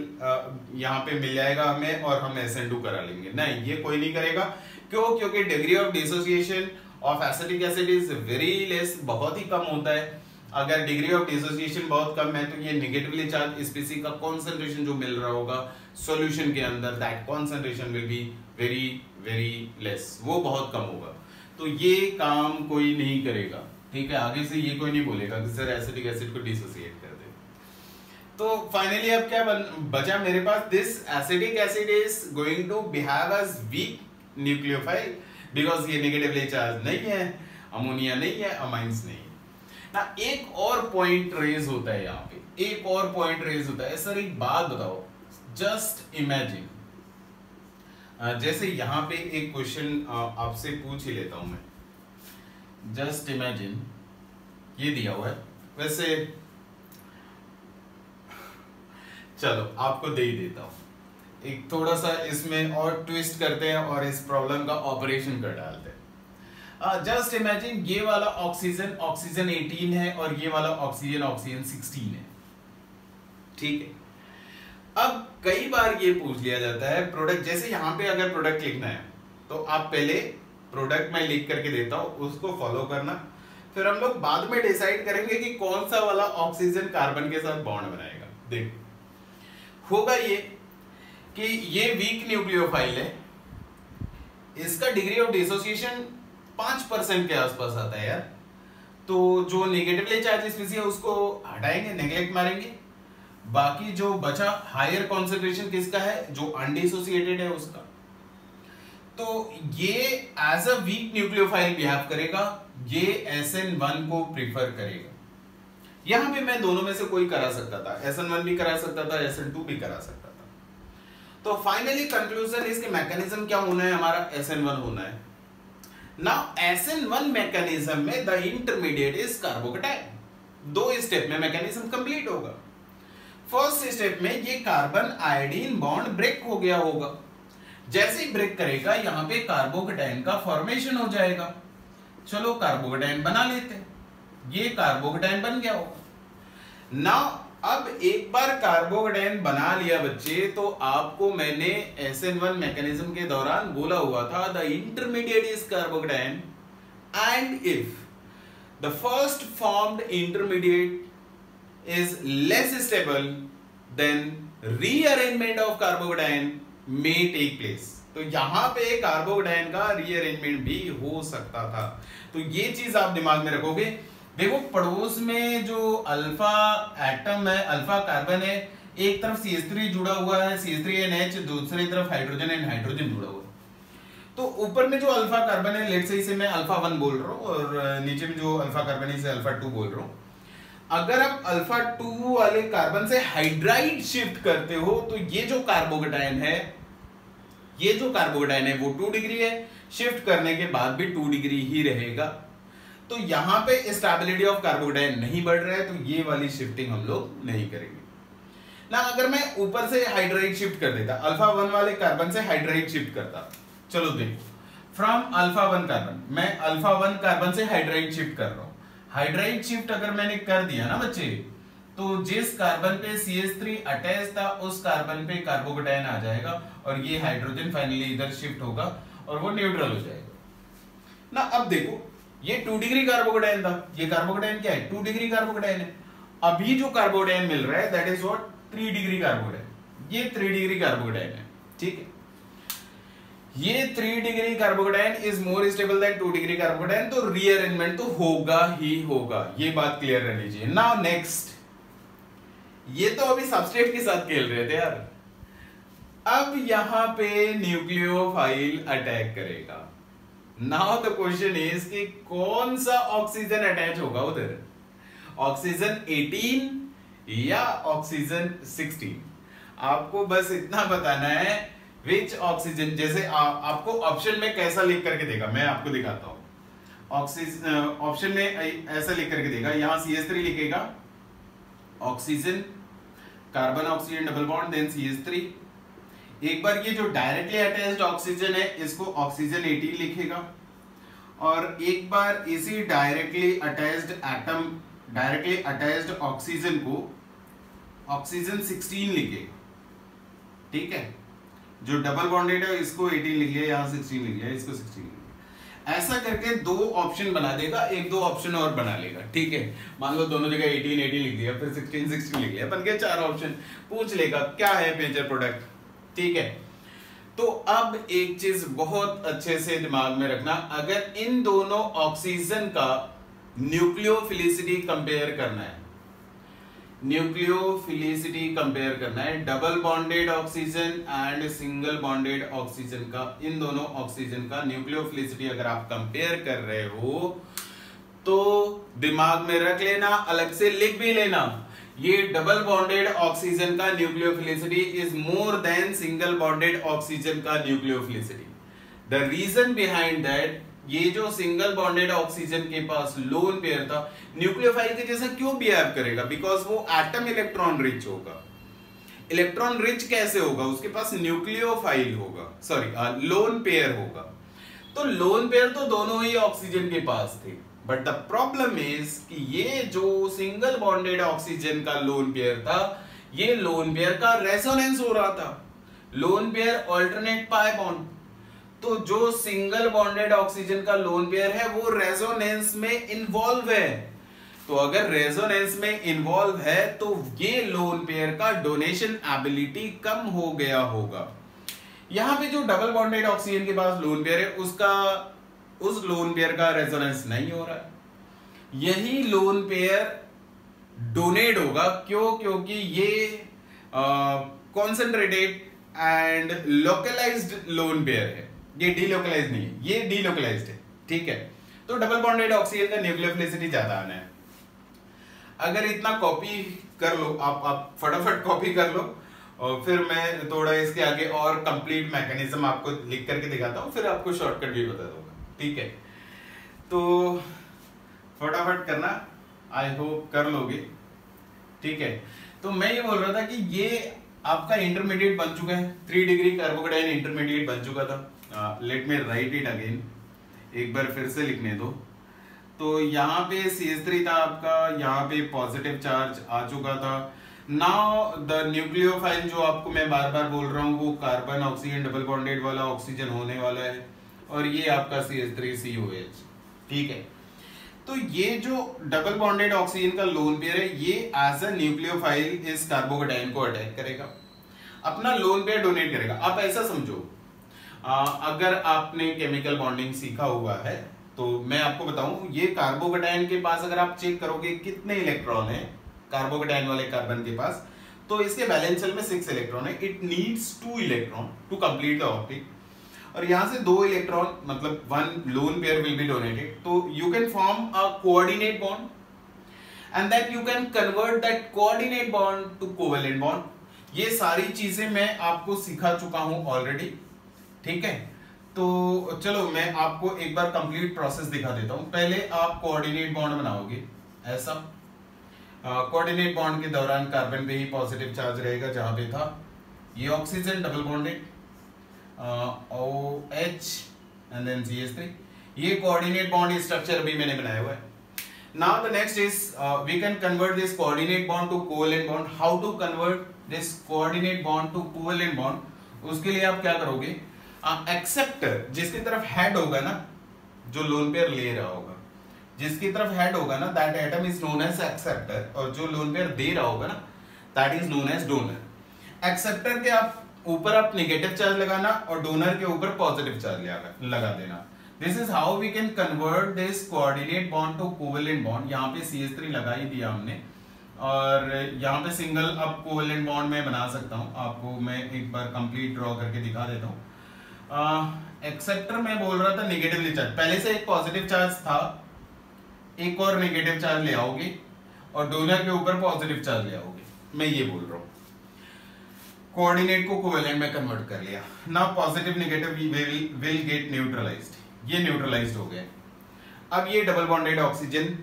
यहाँ पे मिल जाएगा हमें और हम SN2 करा लेंगे, नहीं, ये कोई नहीं करेगा। क्यों? क्योंकि degree of dissociation of acetic acid is very less, बहुत ही कम होता है। अगर डिग्री ऑफ डिसोसिएशन बहुत कम है तो ये नेगेटिवली चार्ज स्पीसीज का कॉन्सेंट्रेशन जो मिल रहा होगा सॉल्यूशन के अंदर, that concentration will be very very less, वो बहुत कम होगा। तो ये काम कोई नहीं करेगा, ठीक है, आगे से ये कोई नहीं बोलेगा कि सर एसिटिक एसिड को डिसोसिएट कर दे। तो फाइनली अब क्या बचा मेरे पास, this acetic acid is going to behave as weak nucleophile because ये नेगेटिवली चार्ज नहीं है, अमोनिया नहीं है, अमाइंस नहीं है ना। एक और पॉइंट रेज होता है यहाँ पे, एक और पॉइंट रेज होता है। सर एक बात बताओ, जस्ट इमेजिन, जैसे यहाँ पे एक क्वेश्चन आपसे पूछ ही लेता हूं मैं, जस्ट इमेजिन ये दिया हुआ है, वैसे चलो आपको दे ही देता हूं, एक थोड़ा सा इसमें और ट्विस्ट करते हैं और इस प्रॉब्लम का ऑपरेशन कर डालते हैं। जस्ट इमेजिन ये वाला ऑक्सीजन 18 है और ये वाला ऑक्सीजन 16 है, ठीक है। अब कई बार ये पूछ लिया जाता है प्रोडक्ट, जैसे यहां पे अगर प्रोडक्ट लिखना है तो आप पहले प्रोडक्ट मैं लिख करके देता हूं, उसको फॉलो करना, फिर हम लोग बाद में डिसाइड करेंगे कि कौन सा वाला ऑक्सीजन कार्बन के साथ बॉन्ड बनाएगा। देख होगा ये कि ये वीक न्यूक्लियोफाइल है, इसका डिग्री ऑफ डिसोसिएशन 5% के आसपास आता है यार, तो जो नेगेटिवली चार्ज स्पीसीज है उसको हटाएंगे, नेग्लेक्ट मारेंगे, बाकी जो बचा हायर कॉन्सेंट्रेशन किसका है, जो अनडिसोसिएटेड है उसका। तो ये as a weak nucleophile behave करेगा, ये SN1 को प्रीफर करेगा। यहां पे मैं दोनों में से कोई करा सकता था, SN1 भी करा सकता था, SN2 भी करा सकता था। तो फाइनली कंक्लूजन इसके मैकेनिज्म क्या होना है, हमारा SN1 होना है। नाउ SN1 मैकेनिज्म में the intermediate is carbocation. 2 step में मैकेनिज्म कंप्लीट होगा। फर्स्ट स्टेप में ये कार्बन आयोडीन बॉन्ड ब्रेक हो गया होगा, जैसे ही ब्रेक करेगा यहां पे कार्बोकेटाइन का फॉर्मेशन हो जाएगा। चलो कार्बोकेटाइन बना लेते हैं, ये कार्बोकेटाइन बन गया होगा। नाउ अब एक बार कार्बोकेटाइन बना लिया बच्चे, तो आपको मैंने SN1 मैकेनिज्म के दौरान बोला हुआ था the intermediate is carbocation and if the first formed intermediate is less stable then rearrangement of carbocation may take place। तो यहां पे कार्बोकेटाइन का रीअरेंजमेंट भी हो सकता था। तो ये चीज आप दिमाग में रखोगे। देखो पड़ोस में जो अल्फा एटम है, अल्फा कार्बन है, एक तरफ CH3 जुड़ा हुआ है, CH3NH, दूसरी तरफ हाइड्रोजन एंड हाइड्रोजन जुड़ा हुआ है। तो ऊपर में जो अल्फा कार्बन है, लेट्स से इसे मैं अल्फा 1 बोल रहा हूं, और नीचे में जो अल्फा कार्बन है इसे अल्फा 2 बोल रहा हूं। अगर आप अल्फा 2 वाले कार्बन से हाइड्राइड शिफ्ट करते हो तो ये जो कार्बोकेटाइन है, ये जो कार्बोकेटाइन है वो 2 डिग्री है, शिफ्ट करने के बाद भी 2 डिग्री ही रहेगा। तो यहां पे स्टेबिलिटी ऑफ कार्बोकेटाइन नहीं बढ़ रहा है, तो ये वाली शिफ्टिंग हम लोग नहीं करेंगे ना। अगर मैं ऊपर से हाइड्राइड शिफ्ट कर देता, अल्फा 1 वाले कार्बन से हाइड्राइड शिफ्ट करता, चलो देखो, फ्रॉम अल्फा 1 कार्बन मैं अल्फा 1 कार्बन से हाइड्राइड शिफ्ट कर रहा हूं। हाइड्राइड शिफ्ट अगर मैंने कर दिया ना बच्चे, तो जिस कार्बन पे CH3 अटैच था उस कार्बन पे कार्बोकेटाइन आ जाएगा और ये हाइड्रोजन फाइनली इधर शिफ्ट होगा और वो न्यूट्रल हो जाएगा ना। अब देखो ये 2 डिग्री कार्बोकेटाइन था, ये कार्बोकेटाइन क्या है, 2 डिग्री कार्बोकेटाइन है। अभी जो कार्बोकेटाइन मिल रहा है that is what, 3 degree carbocation, ये 3 डिग्री कार्बोकेटाइन है, ठीक है। ये 3 degree carbocation is more stable then 2 degree carbocation, तो रीअरेंजमेंट तो होगा ही होगा, ये बात क्लियर रहनी चाहिए। नाउ नेक्स्ट, ये तो अभी सबस्ट्रेट के साथ खेल रहे थे यार, अब यहां पे न्यूक्लियोफाइल अटैक करेगा। नाउ द क्वेश्चन इज कि कौन सा ऑक्सीजन अटैच होगा उधर, ऑक्सीजन 18 या ऑक्सीजन 16? आपको बस इतना बताना है विच ऑक्सीजन, जैसे आपको ऑप्शन में कैसा लिख करके देगा, मैं आपको दिखाता हूं। ऑप्शन में ऐसा लिख करके देगा, यहां CH3 लिखेगा, oxygen, carbon oxygen double bond, then CH3। एक बार ये जो डायरेक्टली अटैच्ड ऑक्सीजन है इसको ऑक्सीजन 18 लिखेगा, और एक बार इसी directly attached atom, directly attached oxygen को ऑक्सीजन 16 लिखेगा, ठीक है। जो डबल बॉन्डेड है इसको 18 लिख लिया, यहां 16 लिख लिया, इसको 16 लिख लिया। ऐसा करके 2 ऑप्शन बना देगा, 1-2 ऑप्शन और बना लेगा, ठीक है। मान लो दोनों जगह 18 लिख दिया, फिर 16 लिख लिया, बन गया 4 ऑप्शन। पूछ लेगा क्या है मेजर प्रोडक्ट, ठीक है। तो अब एक चीज बहुत अच्छे से दिमाग में रखना, अगर इन दोनों ऑक्सीजन का न्यूक्लियोफिलिसिटी कंपेयर करना है, न्यूक्लियोफिलिसिटी कंपेयर करना है, double bonded oxygen and single bonded oxygen का, इन दोनों ऑक्सीजन का न्यूक्लियोफिलिसिटी अगर आप कंपेयर कर रहे हो तो दिमाग में रख लेना, अलग से लिख भी लेना, ये डबल बॉन्डेड ऑक्सीजन का nucleophilicity is more than single bonded oxygen का nucleophilicity. The reason behind that, ये जो सिंगल बॉन्डेड ऑक्सीजन के पास लोन पेयर था, न्यूक्लियोफाइल के जैसा क्यों बिहेव करेगा, बिकॉज वो एटम इलेक्ट्रॉन रिच होगा। इलेक्ट्रॉन रिच कैसे होगा, उसके पास न्यूक्लियोफाइल होगा, सॉरी लोन पेयर होगा। तो लोन पेयर तो दोनों ही ऑक्सीजन के पास थे, बट द प्रॉब्लम इज कि ये जो सिंगल बॉन्डेड ऑक्सीजन का लोन पेयर था, ये लोन पेयर का रेजोनेंस हो रहा था, lone pair alternate pi bond. तो जो सिंगल बॉन्डेड ऑक्सीजन का लोन पेयर है वो रेजोनेंस में इन्वॉल्व है, तो अगर रेजोनेंस में इन्वॉल्व है तो ये लोन पेयर का डोनेशन एबिलिटी कम हो गया होगा। यहां पे जो डबल बॉन्डेड ऑक्सीजन के पास लोन पेयर है उसका, उस लोन पेयर का रेजोनेंस नहीं हो रहा है, यही लोन पेयर डोनेट होगा। क्यों? क्योंकि ये concentrated and localized lone pair है, ये डीलोकलाइज्ड नहीं है, ये डीलोकलाइज्ड है, ठीक है। तो डबल बॉन्डेड ऑक्सीजन का न्यूक्लियोफिलिसिटी ज्यादा आना है। अगर इतना कॉपी कर लो आप फटाफट कॉपी कर लो, और फिर मैं थोड़ा इसके आगे और कंप्लीट मैकेनिज्म आपको लिख करके दिखाता हूं, फिर आपको शॉर्टकट भी बता दूंगा, ठीक है। तो फटाफट करना, आई होप कर लोगे, ठीक है। तो मैं ये बोल रहा था कि ये आपका इंटरमीडिएट बन चुका है, 3 डिग्री कार्बोकेटायन इंटरमीडिएट बन चुका था। Let me right it again, एक बार फिर से लिखने दो। तो यहाँ पे CH3 था आपका, यहाँ पे पॉजिटिव चार्ज आ चुका था। नाउ द न्यूक्लियोफाइल जो आपको मैं बार बार बोल रहा हूँ वो कार्बन ऑक्सीजन डबल बॉन्डेड वाला ऑक्सीजन होने वाला है, और ये आपका CH3COH, ठीक है। तो ये जो डबल बॉन्डेड ऑक्सीजन का लोन पेयर है, ये एज अ न्यूक्लियोफाइल इस कार्बोकेटायन को अटैक करेगा, अपना लोन पेयर डोनेट करेगा। आप ऐसा समझो, अगर आपने केमिकल बॉन्डिंग सीखा हुआ है तो मैं आपको बताऊं, ये कार्बोकेटायन के पास अगर आप चेक करोगे कितने इलेक्ट्रॉन है कार्बोकेटायन वाले कार्बन के पास, तो इसके वैलेंस शेल में 6 इलेक्ट्रॉन है। It needs 2 electron to complete the ऑप्टिक, और यहां से 2 इलेक्ट्रॉन मतलब 1 lone pair will be donated, तो you can form a coordinate bond and that you can convert that coordinate bond to covalent bond. ये सारी चीजें मैं आपको सिखा चुका हूं ऑलरेडी, ठीक है। तो चलो मैं आपको एक बार कंप्लीट प्रोसेस दिखा देता हूं। पहले आप कोऑर्डिनेट बॉन्ड बनाओगे ऐसा, कोऑर्डिनेट बॉन्ड के दौरान कार्बन पे ही पॉजिटिव चार्ज रहेगा जहां पे था, ये oxygen double bonded OH and then CH3, ये कोऑर्डिनेट बॉन्ड स्ट्रक्चर भी मैंने बनाया हुआ है। Now the next is we can convert this coordinate bond to covalent bond. How to convert this coordinate bond to covalent bond? उसके लिए आप क्या करोगे, एक्सेप्टर जिसकी तरफ हेड होगा ना, जो लोन पेयर ले रहा होगा, जिसकी तरफ हेड होगा ना, that atom is known as acceptor, और जो लोन पेयर दे रहा होगा ना, that is known as donor. Acceptor के आप ऊपर आप नेगेटिव चार्ज लगाना और डोनर के ऊपर पॉजिटिव चार्ज लगा देना। This is how we can convert this coordinate bond to covalent bond. यहाँ पे CH3 लगा ही दिया हमने और यहाँ पे सिंगल अब कोवेलेंट बॉन्ड में बना सकता हूँ। आपको मैं एक बार कंप्लीट ड्रॉ करके दिखा देता हूँ। एक्सेप्टर में बोल रहा था नेगेटिवली चार्ज, पहले से एक पॉजिटिव चार्ज था, एक और नेगेटिव चार्ज ले आओगे और डोनर के ऊपर पॉजिटिव चार्ज ले आओगे, मैं ये बोल रहा हूँ। कोऑर्डिनेट को कोवेलेंट में कन्वर्ट कर लिया। Now positive negative will get neutralised, ये न्यूट्रलाइज्ड हो गए। अब ये डबल बॉन्डेड ऑक्सीजन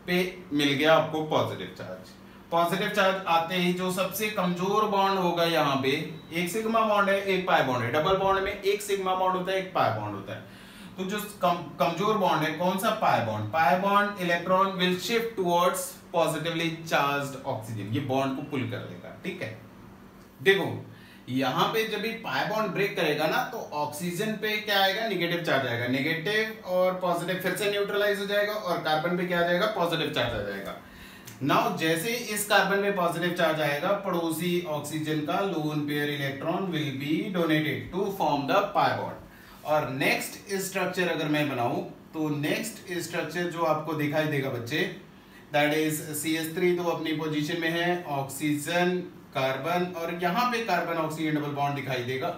पे मिल गया आपको पॉजिटिव चार्ज। पॉजिटिव चार्ज आते ही जो सबसे कमजोर बॉन्ड होगा यहाँ पे, एक सिग्मा बॉन्ड है एक पाई बॉन्ड है। डबल बॉन्ड में एक सिग्मा बॉन्ड होता है एक पाई बॉन्ड होता है। तो जो कमजोर बॉन्ड है कौन सा, pi bond. Pi bond electron will shift towards positively charged oxygen, ये बॉन्ड को पुल कर लेगा। ठीक है, देखो यहाँ पे जब भी पाई बॉन्ड ब्रेक करेगा ना तो ऑक्सीजन पे क्या आएगा, नेगेटिव चार्ज आएगा। नेगेटिव और पॉजिटिव फिर से न्यूट्रलाइज हो जाएगा और कार्बन पे क्या आ जाएगा, पॉजिटिव चार्ज आ जाएगा। नाउ जैसे इस कार्बन में पॉजिटिव चार्ज आएगा, पड़ोसी ऑक्सीजन का lone pair electron will be donated to form the pi bond. और नेक्स्ट स्ट्रक्चर अगर मैं बनाऊं तो नेक्स्ट स्ट्रक्चर जो आपको दिखाई देगा बच्चे, दैट इज CH3 तो अपनी पोजीशन में है, ऑक्सीजन कार्बन और यहाँ पे कार्बन ऑक्सीजन डबल बॉन्ड दिखाई देगा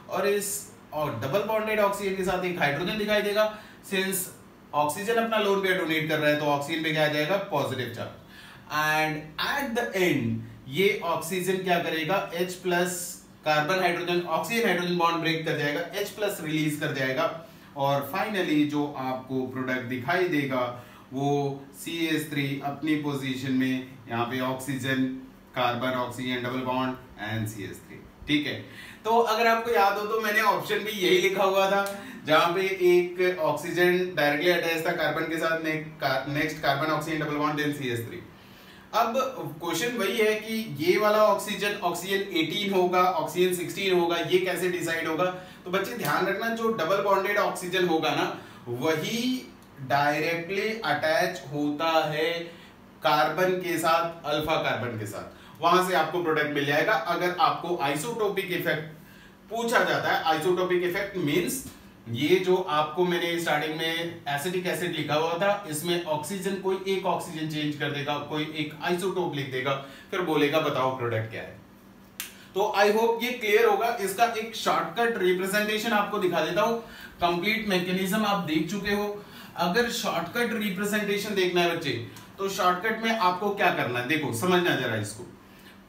और इस और डबल बॉन्डेड ऑक्सीजन के साथ एक हाइड्रोजन दिखाई देगा। सिंस ऑक्सीजन अपना लोन पेयर डोनेट कर रहा है तो ऑक्सीजन पे क्या आ जाएगा, positive charge. And at the end ये ऑक्सीजन क्या करेगा, H plus carbon hydrogen oxygen hydrogen bond break कर जाएगा, H प्लस रिलीज कर जाएगा और फाइनली जो आपको प्रोडक्ट दिखाई देगा वो CH3 अपनी पोजीशन में, यहाँ पे oxygen carbon oxygen double bond and CH3। ठीक है, तो अगर आपको याद हो तो मैंने ऑप्शन भी यही लिखा हुआ था जहां पे एक ऑक्सीजन डायरेक्टली अटैच था कार्बन के साथ, next carbon oxygen double bond then CH3। अब क्वेश्चन वही है कि ये वाला ऑक्सीजन 18 होगा, ऑक्सीजन 16 होगा, ये कैसे डिसाइड होगा। तो बच्चे ध्यान रखना, जो डबल बॉन्डेड ऑक्सीजन होगा ना वही डायरेक्टली अटैच होता है कार्बन के साथ, अल्फा कार्बन के साथ, वहां से आपको प्रोडक्ट मिल जाएगा। अगर आपको आइसोटोपिक इफेक्ट पूछा जाता है, आइसोटोपिक इफेक्ट मींस ये जो आपको मैंने स्टार्टिंग में एसिटिक एसिड लिखा हुआ था, इसमें ऑक्सीजन कोई एक ऑक्सीजन चेंज कर देगा, कोई एक आइसोटोप लिख देगा, फिर बोलेगा बताओ प्रोडक्ट क्या है। तो आई होप ये क्लियर होगा। इसका एक शॉर्टकट रिप्रेजेंटेशन आपको दिखा देता हूं। कंप्लीट मैकेनिज्म आप देख चुके हो। अगर शॉर्टकट रिप्रेजेंटेशन देखना है बच्चे तो शॉर्टकट में आपको क्या करना है, देखो समझना जरा इसको।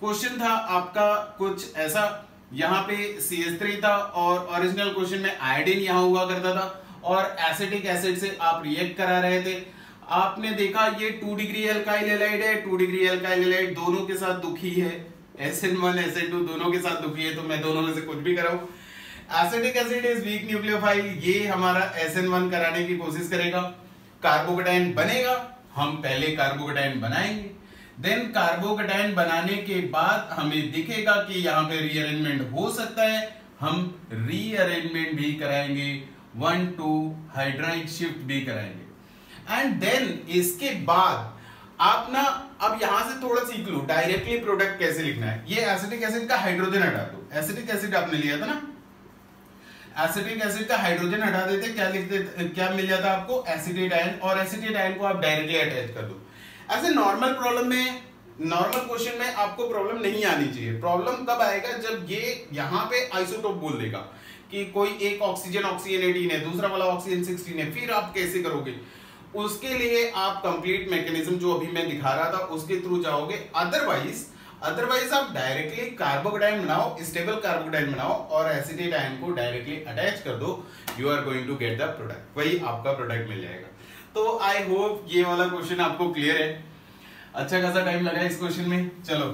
क्वेश्चन था आपका कुछ ऐसा, यहाँ पे CH3 था और ओरिजिनल क्वेश्चन में आयोडीन यहाँ हुआ करता था और एसिटिक एसिड से आप रिएक्ट करा रहे थे। आपने देखा ये 2 डिग्री एल्काइल हैलाइड है, 2 डिग्री एल्काइल हैलाइड दोनों के साथ दुखी है, SN1 SN2 दोनों के साथ दुखी है, तो मैं दोनों में से कुछ भी कराऊं। Acetic acid is weak nucleophile, ये हमारा SN1 कराने की कोशिश करेगा। कार्बोकेटाइन बनेगा, हम पहले कार्बोकेटाइन बनाएंगे, देन कार्बोकेटाइन बनाने के बाद हमें दिखेगा कि यहाँ पे रीअरेंजमेंट हो सकता है, हम रीअरेंजमेंट भी कराएंगे, 1,2 हाइड्राइड शिफ्ट भी कराएंगे। एंड देन इसके बाद आप ना अब यहां से थोड़ा सीख लो डायरेक्टली प्रोडक्ट कैसे लिखना है। ये एसिटिक एसिड का हाइड्रोजन हटा दो, एसिटिक एसिड आपने लिया था ना, एसिटिक एसिड का हाइड्रोजन हटा देते, क्या लिखते, क्या मिल जाता आपको, एसिटेट आयन, और एसिटेट आयन को आप डायरेक्टली अटैच कर दो। ऐसे नॉर्मल प्रॉब्लम में, नॉर्मल क्वेश्चन में आपको प्रॉब्लम नहीं आनी चाहिए। प्रॉब्लम कब आएगा, जब ये यहाँ पे आइसोटोप बोल देगा कि कोई एक ऑक्सीजन 18 है, दूसरा वाला ऑक्सीजन 16 है, फिर आप कैसे करोगे। उसके लिए आप कंप्लीट मैकेनिज्म जो अभी मैं दिखा रहा था उसके थ्रू जाओगे। अदरवाइज आप डायरेक्टली कार्बोकेटाइन बनाओ, स्टेबल कार्बोकेटाइन बनाओ और एसिटेट आयन को डायरेक्टली अटैच कर दो, you are going to get the product, वही आपका प्रोडक्ट मिल जाएगा। तो आई होप ये वाला क्वेश्चन आपको क्लियर है। अच्छा खासा टाइम लगा इस क्वेश्चन में। चलो